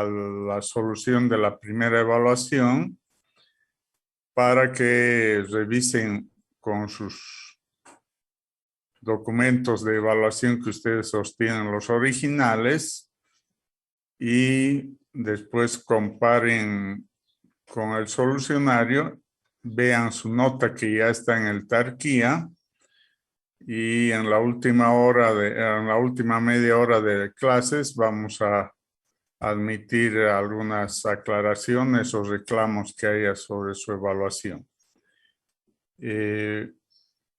la solución de la primera evaluación para que revisen con sus documentos de evaluación que ustedes sostienen los originales y después comparen con el solucionario, vean su nota que ya está en el Tarquía y en la última media hora de clases vamos a admitir algunas aclaraciones o reclamos que haya sobre su evaluación.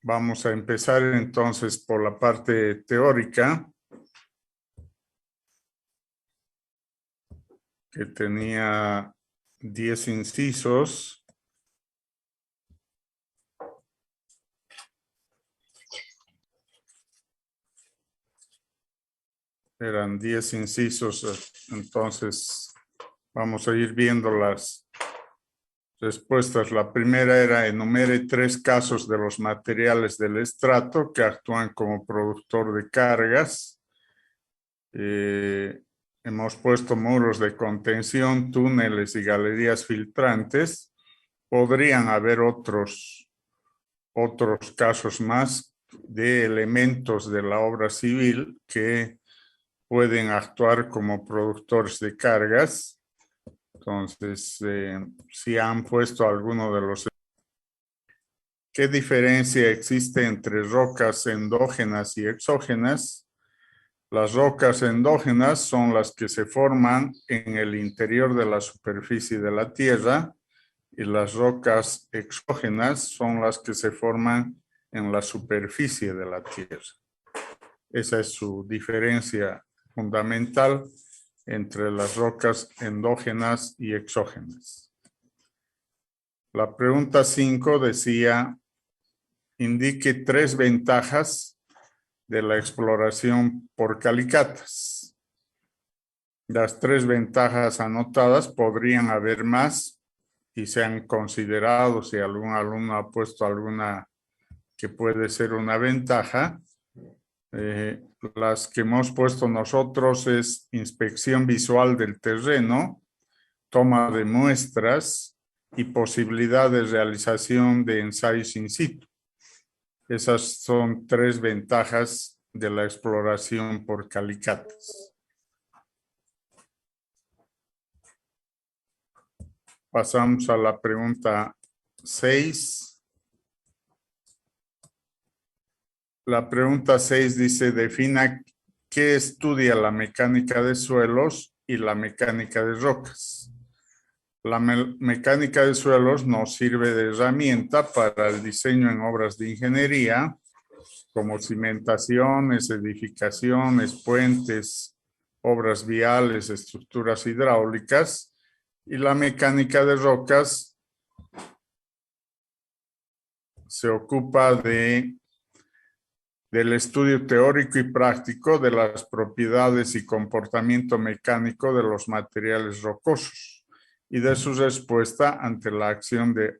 Vamos a empezar entonces por la parte teórica, que tenía 10 incisos. Eran 10 incisos, entonces vamos a ir viendo las respuestas. La primera era: enumere 3 casos de los materiales del estrato que actúan como productor de cargas. Hemos puesto muros de contención, túneles y galerías filtrantes. Podrían haber otros casos más de elementos de la obra civil que pueden actuar como productores de cargas. Entonces, si han puesto alguno de los... ¿Qué diferencia existe entre rocas endógenas y exógenas? Las rocas endógenas son las que se forman en el interior de la superficie de la Tierra y las rocas exógenas son las que se forman en la superficie de la Tierra. Esa es su diferencia fundamental entre las rocas endógenas y exógenas. La pregunta 5 decía: indique 3 ventajas de la exploración por calicatas. Las 3 ventajas anotadas, podrían haber más y se han considerado, si algún alumno ha puesto alguna que puede ser una ventaja. Las que hemos puesto nosotros es inspección visual del terreno, toma de muestras y posibilidad de realización de ensayos in situ. Esas son 3 ventajas de la exploración por calicatas. Pasamos a la pregunta 6. La pregunta 6 dice: defina qué estudia la mecánica de suelos y la mecánica de rocas. La mecánica de suelos nos sirve de herramienta para el diseño en obras de ingeniería, como cimentaciones, edificaciones, puentes, obras viales, estructuras hidráulicas. Y la mecánica de rocas se ocupa del estudio teórico y práctico de las propiedades y comportamiento mecánico de los materiales rocosos y de su respuesta ante la acción de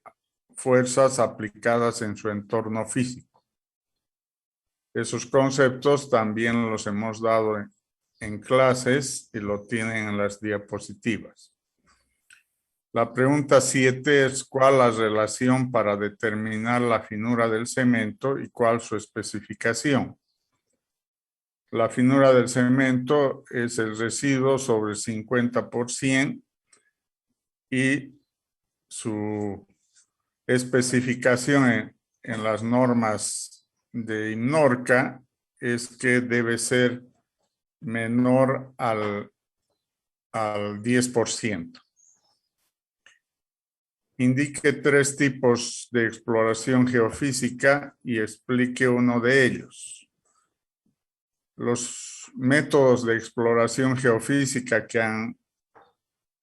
fuerzas aplicadas en su entorno físico. Esos conceptos también los hemos dado en clases y lo tienen en las diapositivas. La pregunta 7 es: ¿cuál la relación para determinar la finura del cemento y cuál su especificación? La finura del cemento es el residuo sobre 50% y su especificación en las normas de INNORCA es que debe ser menor al 10%. Indique 3 tipos de exploración geofísica y explique uno de ellos. Los métodos de exploración geofísica que han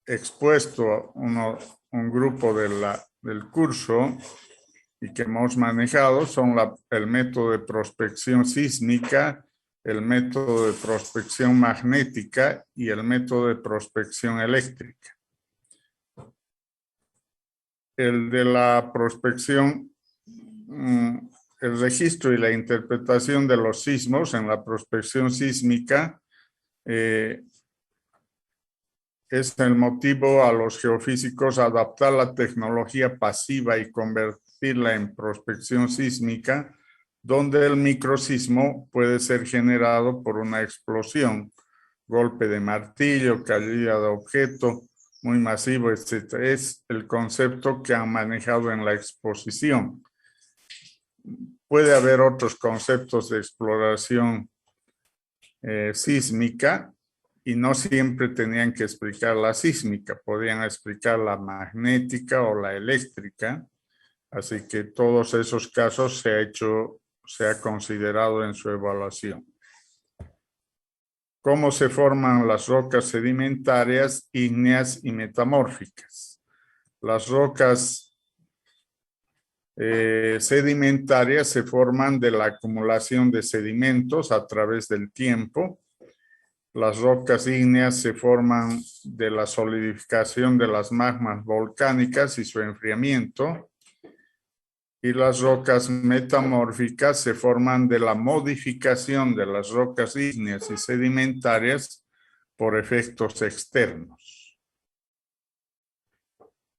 expuesto un grupo del curso y que hemos manejado son el método de prospección sísmica, el método de prospección magnética y el método de prospección eléctrica. El de la prospección, el registro y la interpretación de los sismos en la prospección sísmica es el motivo a los geofísicos adaptar la tecnología pasiva y convertirla en prospección sísmica, donde el microsismo puede ser generado por una explosión, golpe de martillo, caída de objeto muy masivo, etc. Es el concepto que han manejado en la exposición. Puede haber otros conceptos de exploración sísmica y no siempre tenían que explicar la sísmica, podían explicar la magnética o la eléctrica. Así que todos esos casos se ha considerado en su evaluación. ¿Cómo se forman las rocas sedimentarias, ígneas y metamórficas? Las rocas sedimentarias se forman de la acumulación de sedimentos a través del tiempo. Las rocas ígneas se forman de la solidificación de las magmas volcánicas y su enfriamiento. Y las rocas metamórficas se forman de la modificación de las rocas ígneas y sedimentarias por efectos externos.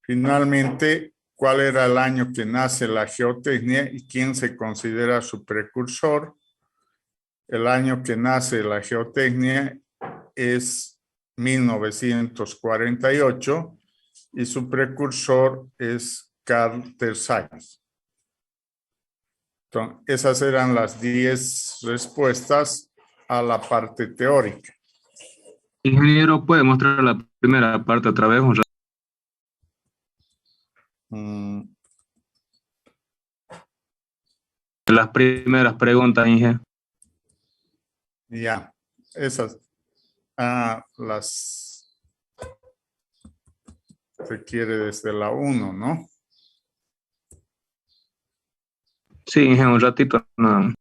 Finalmente, ¿cuál era el año que nace la geotecnia y quién se considera su precursor? El año que nace la geotecnia es 1948 y su precursor es Carl Tersaghi. Entonces, esas eran las 10 respuestas a la parte teórica. Ingeniero, ¿puede mostrar la primera parte otra vez? Las primeras preguntas, Inge. Ya, esas las se quiere desde la 1, ¿no? Sí, Inge, un ratito nada más.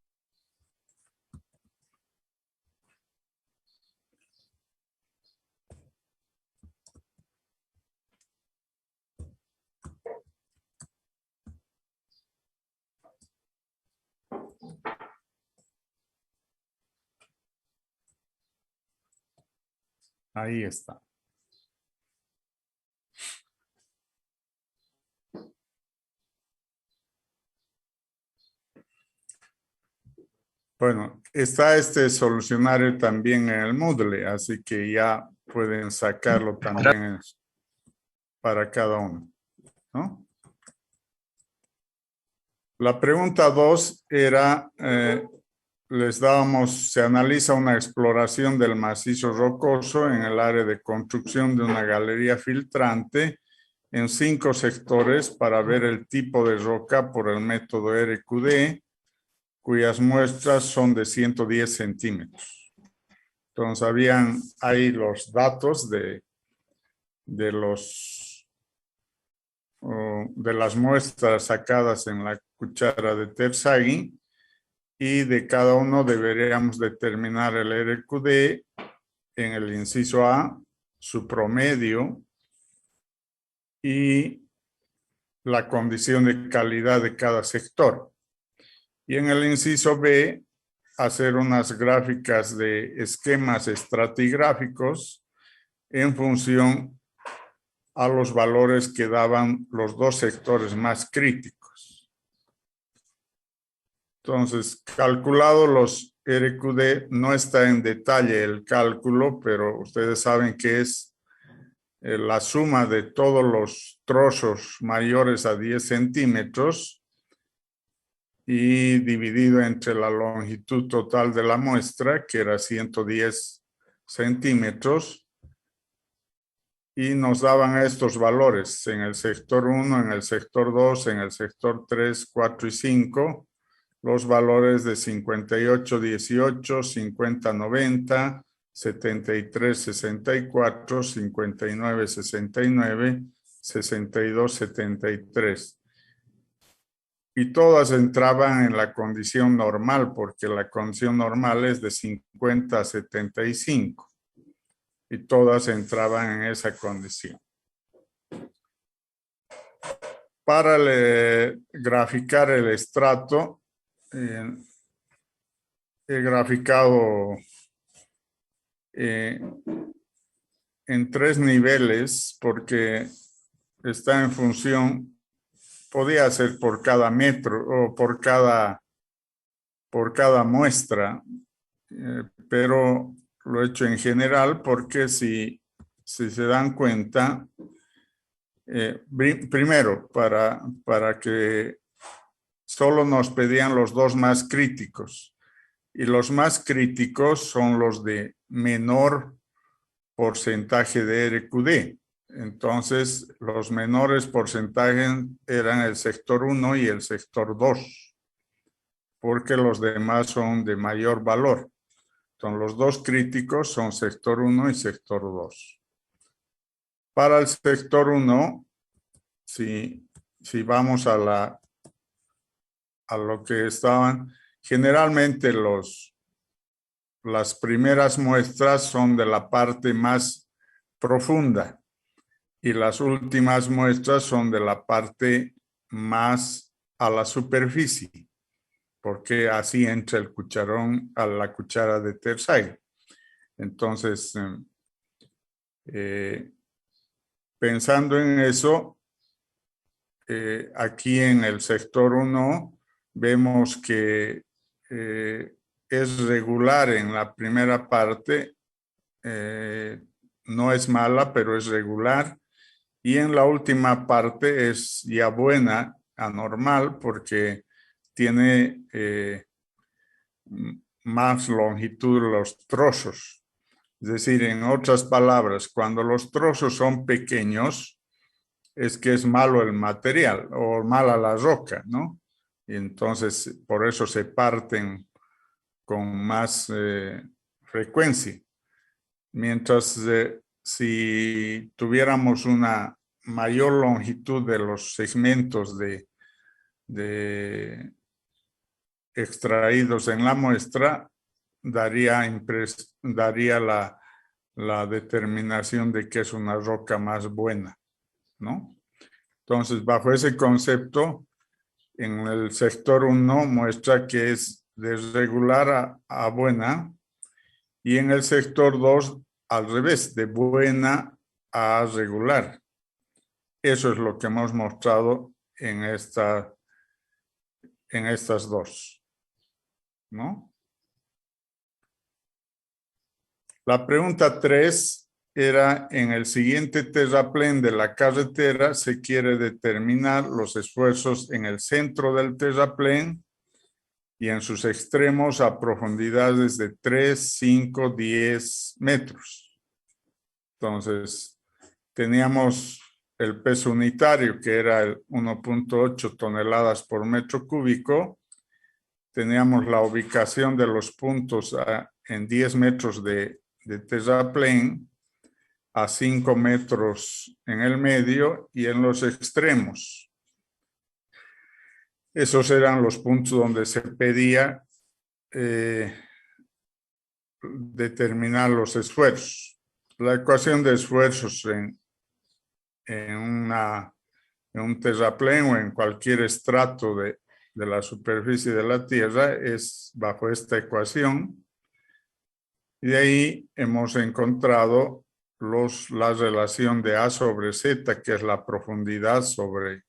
Ahí está. Bueno, está este solucionario también en el Moodle, así que ya pueden sacarlo también para cada uno, ¿no? La pregunta 2 era, se analiza una exploración del macizo rocoso en el área de construcción de una galería filtrante en 5 sectores para ver el tipo de roca por el método RQD, cuyas muestras son de 110 centímetros. Entonces, habían ahí los datos de las muestras sacadas en la cuchara de Tersaghi y de cada uno deberíamos determinar el RQD en el inciso A, su promedio y la condición de calidad de cada sector. Y en el inciso B, hacer unas gráficas de esquemas estratigráficos en función a los valores que daban los 2 sectores más críticos. Entonces, calculado los RQD, no está en detalle el cálculo, pero ustedes saben que es la suma de todos los trozos mayores a 10 centímetros y dividido entre la longitud total de la muestra, que era 110 centímetros, y nos daban estos valores en el sector 1, en el sector 2, en el sector 3, 4 y 5, los valores de 58, 18, 50, 90, 73, 64, 59, 69, 62, 73. Y todas entraban en la condición normal, porque la condición normal es de 50 a 75. Y todas entraban en esa condición. Para graficar el estrato, he graficado en 3 niveles porque está en función, podía ser por cada metro o por cada muestra, pero lo he hecho en general porque si se dan cuenta, primero, para que solo nos pedían los 2 más críticos. Y los más críticos son los de menor porcentaje de RQD. Entonces, los menores porcentajes eran el sector 1 y el sector 2, porque los demás son de mayor valor. Entonces, los 2 críticos son sector 1 y sector 2. Para el sector 1, si vamos a lo que estaban, generalmente las primeras muestras son de la parte más profunda y las últimas muestras son de la parte más a la superficie, porque así entra el cucharón a la cuchara de Tersay. Entonces, pensando en eso, aquí en el sector 1 vemos que es regular en la primera parte, no es mala, pero es regular. Y en la última parte es ya buena, anormal, porque tiene más longitud los trozos. Es decir, en otras palabras, cuando los trozos son pequeños, es que es malo el material o mala la roca, ¿no? Y entonces, por eso se parten con más frecuencia. Mientras si tuviéramos una mayor longitud de los segmentos extraídos en la muestra, daría la determinación de que es una roca más buena, ¿no? Entonces, bajo ese concepto, en el sector 1 muestra que es de regular a buena, y en el sector 2 al revés, de buena a regular. Eso es lo que hemos mostrado en estas 2, ¿no? La pregunta 3 era: en el siguiente terraplén de la carretera se quiere determinar los esfuerzos en el centro del terraplén y en sus extremos a profundidades de 3, 5, 10 metros. Entonces, teníamos el peso unitario, que era el 1.8 toneladas por metro cúbico. Teníamos la ubicación de los puntos en 10 metros de terraplén, a 5 metros en el medio y en los extremos. Esos eran los puntos donde se pedía determinar los esfuerzos. La ecuación de esfuerzos en un terraplén o en cualquier estrato de la superficie de la Tierra es bajo esta ecuación. Y de ahí hemos encontrado la relación de A sobre Z, que es la profundidad sobre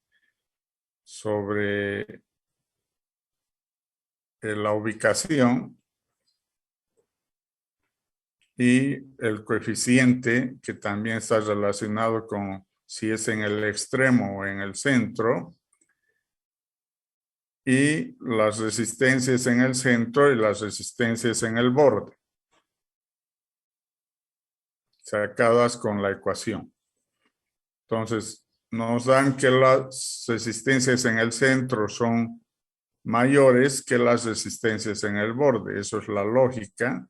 la ubicación, y el coeficiente, que también está relacionado con si es en el extremo o en el centro, y las resistencias en el centro y las resistencias en el borde, sacadas con la ecuación. Entonces, nos dan que las resistencias en el centro son mayores que las resistencias en el borde. Eso es la lógica.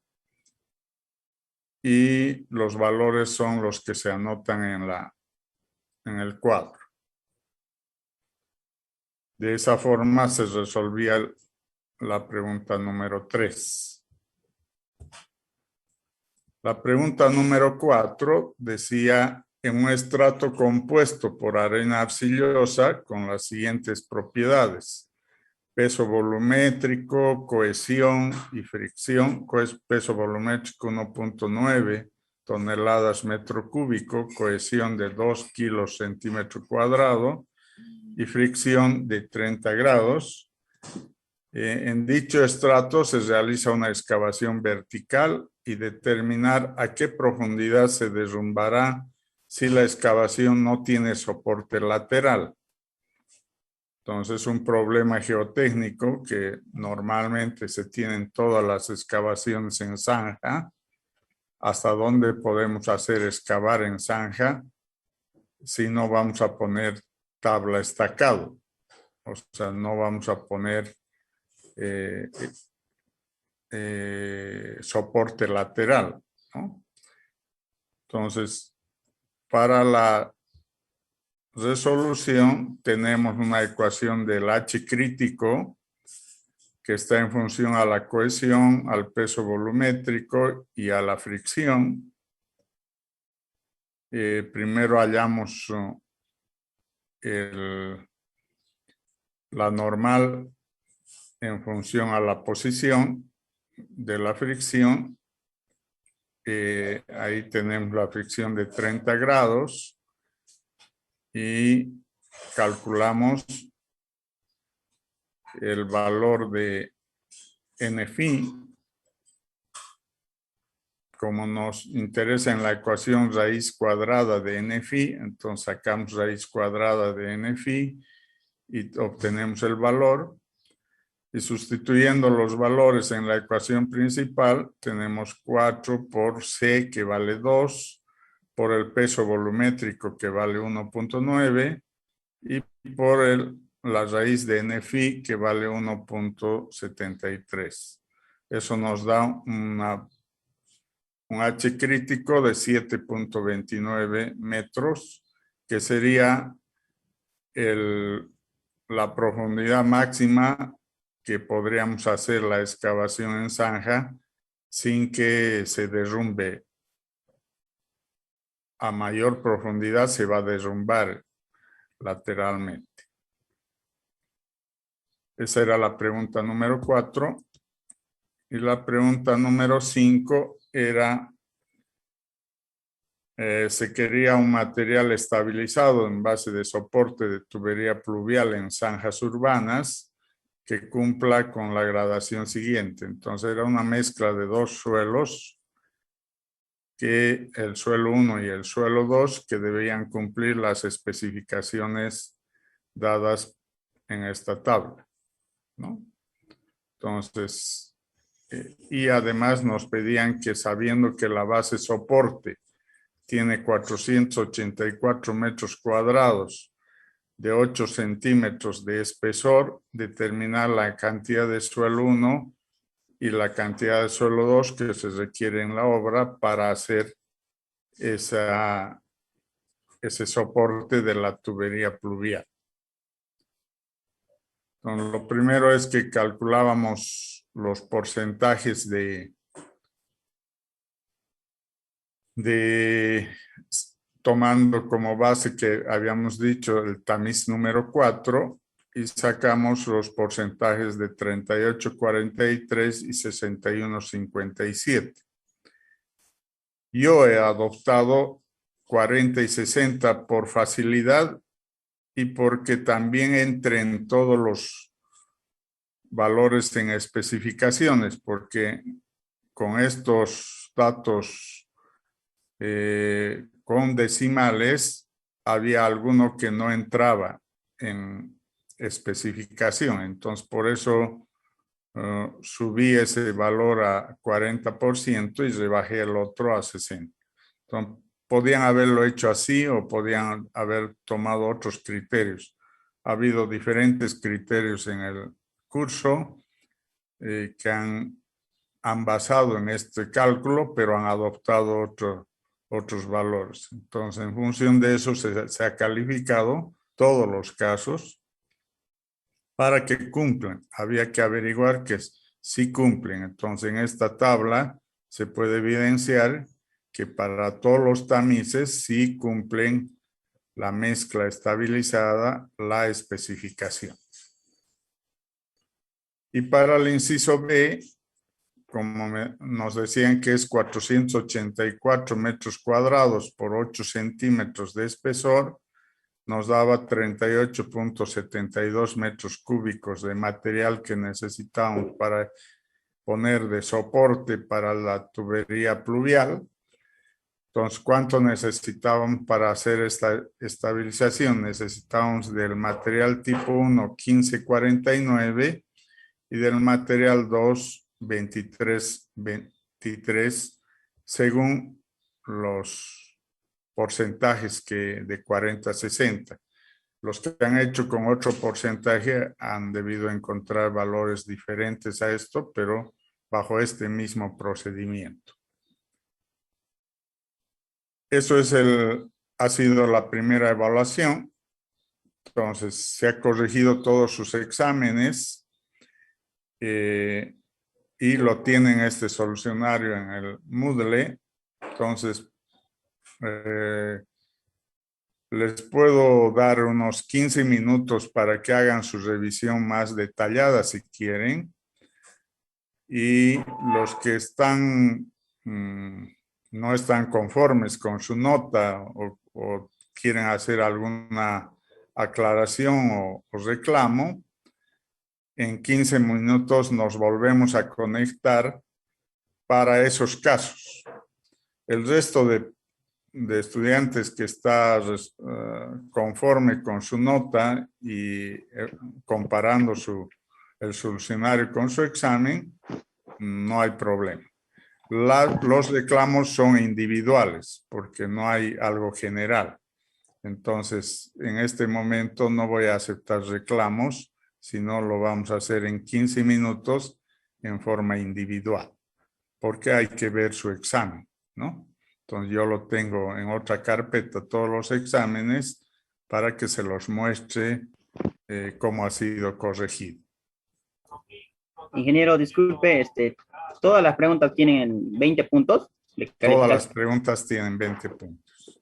Y los valores son los que se anotan en el cuadro. De esa forma se resolvía la pregunta número 3. La pregunta número 4 decía: en un estrato compuesto por arena arcillosa con las siguientes propiedades: peso volumétrico, cohesión y fricción. Peso volumétrico 1.9, toneladas metro cúbico, cohesión de 2 kilos centímetro cuadrado y fricción de 30 grados. En dicho estrato se realiza una excavación vertical y determinar a qué profundidad se derrumbará si la excavación no tiene soporte lateral. Entonces, un problema geotécnico que normalmente se tiene en todas las excavaciones en zanja. ¿Hasta dónde podemos hacer excavar en zanja si no vamos a poner tabla estacado? O sea, no vamos a poner soporte lateral, ¿no? Entonces, para la resolución tenemos una ecuación del H crítico que está en función a la cohesión, al peso volumétrico y a la fricción. Primero hallamos la normal en función a la posición de la fricción. Ahí tenemos la fricción de 30 grados y calculamos el valor de NFi. Como nos interesa en la ecuación raíz cuadrada de NFi, entonces sacamos raíz cuadrada de NFi y obtenemos el valor. Y sustituyendo los valores en la ecuación principal, tenemos 4 por C, que vale 2, por el peso volumétrico, que vale 1.9, y por la raíz de NFi, que vale 1.73. Eso nos da un H crítico de 7.29 metros, que sería la profundidad máxima que podríamos hacer la excavación en zanja sin que se derrumbe. A mayor profundidad se va a derrumbar lateralmente. Esa era la pregunta número 4. Y la pregunta número 5 era, se quería un material estabilizado en base de soporte de tubería pluvial en zanjas urbanas que cumpla con la gradación siguiente. Entonces era una mezcla de dos suelos, que el suelo 1 y el suelo 2, que debían cumplir las especificaciones dadas en esta tabla, ¿no? Entonces, y además nos pedían que, sabiendo que la base soporte tiene 484 metros cuadrados de 8 centímetros de espesor, determinar la cantidad de suelo 1 y la cantidad de suelo 2 que se requiere en la obra para hacer ese soporte de la tubería pluvial. Entonces, lo primero es que calculábamos los porcentajes tomando como base, que habíamos dicho, el tamiz número 4, y sacamos los porcentajes de 38,43 y 61,57. Yo he adoptado 40 y 60 por facilidad y porque también entre en todos los valores en especificaciones, porque con estos datos con decimales había alguno que no entraba en especificación. Entonces, por eso subí ese valor a 40% y rebajé el otro a 60%. Entonces, podían haberlo hecho así o podían haber tomado otros criterios. Ha habido diferentes criterios en el curso que han basado en este cálculo, pero han adoptado otros valores. Entonces, en función de eso se ha calificado todos los casos para que cumplan. Había que averiguar que sí cumplen. Entonces, en esta tabla se puede evidenciar que para todos los tamices sí cumplen la mezcla estabilizada, la especificación. Y para el inciso B, como nos decían que es 484 metros cuadrados por 8 centímetros de espesor, nos daba 38.72 metros cúbicos de material que necesitábamos para poner de soporte para la tubería pluvial. Entonces, ¿cuánto necesitábamos para hacer esta estabilización? Necesitábamos del material tipo 1, 1549 y del material 2, 23, según los porcentajes de 40-60. Los que han hecho con otro porcentaje han debido encontrar valores diferentes a esto, pero bajo este mismo procedimiento. Eso ha sido la primera evaluación. Entonces, se ha corregido todos sus exámenes y lo tienen este solucionario en el Moodle. Entonces, les puedo dar unos 15 minutos para que hagan su revisión más detallada si quieren. Y los que no están conformes con su nota o quieren hacer alguna aclaración o reclamo, en 15 minutos nos volvemos a conectar para esos casos. El resto de estudiantes que está conforme con su nota y comparando el solucionario con su examen, no hay problema. Los reclamos son individuales porque no hay algo general. Entonces, en este momento no voy a aceptar reclamos, sino lo vamos a hacer en 15 minutos en forma individual, porque hay que ver su examen, ¿no? Entonces, yo lo tengo en otra carpeta, todos los exámenes, para que se los muestre cómo ha sido corregido. Ingeniero, disculpe, todas las preguntas tienen 20 puntos. Todas las preguntas tienen 20 puntos.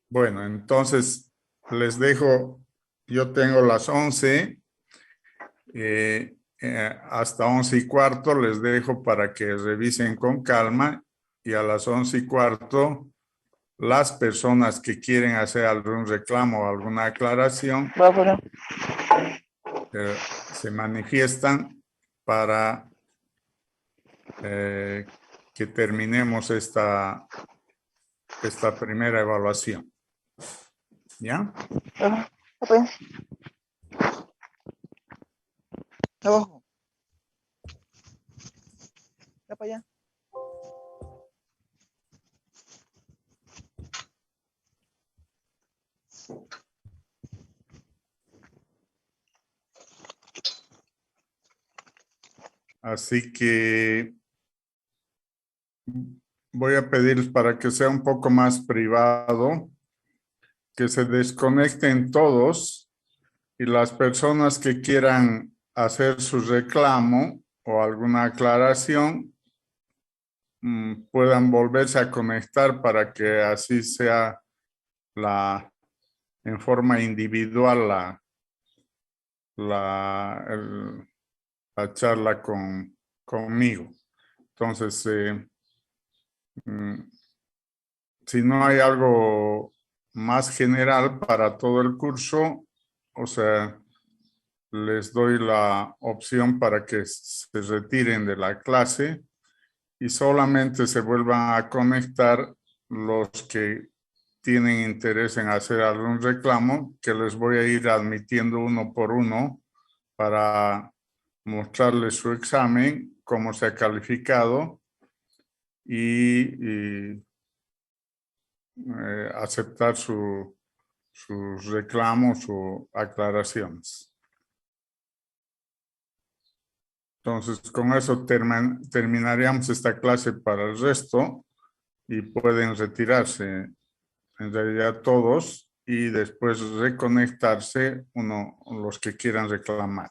Bueno, entonces les dejo, yo tengo las 11, hasta 11:15 les dejo para que revisen con calma y a las 11:15 las personas que quieren hacer algún reclamo o alguna aclaración se manifiestan para que terminemos esta primera evaluación. ¿Ya? Abajo. Ya para allá. Así que voy a pedir para que sea un poco más privado, que se desconecten todos y las personas que quieran hacer su reclamo o alguna aclaración puedan volverse a conectar para que así sea en forma individual la charla conmigo. Entonces, si no hay algo más general para todo el curso, o sea, les doy la opción para que se retiren de la clase y solamente se vuelvan a conectar los que tienen interés en hacer algún reclamo, que les voy a ir admitiendo uno por uno para mostrarles su examen, cómo se ha calificado y aceptar sus reclamos o aclaraciones. Entonces, con eso terminaríamos esta clase para el resto y pueden retirarse en realidad todos y después reconectarse los que quieran reclamar.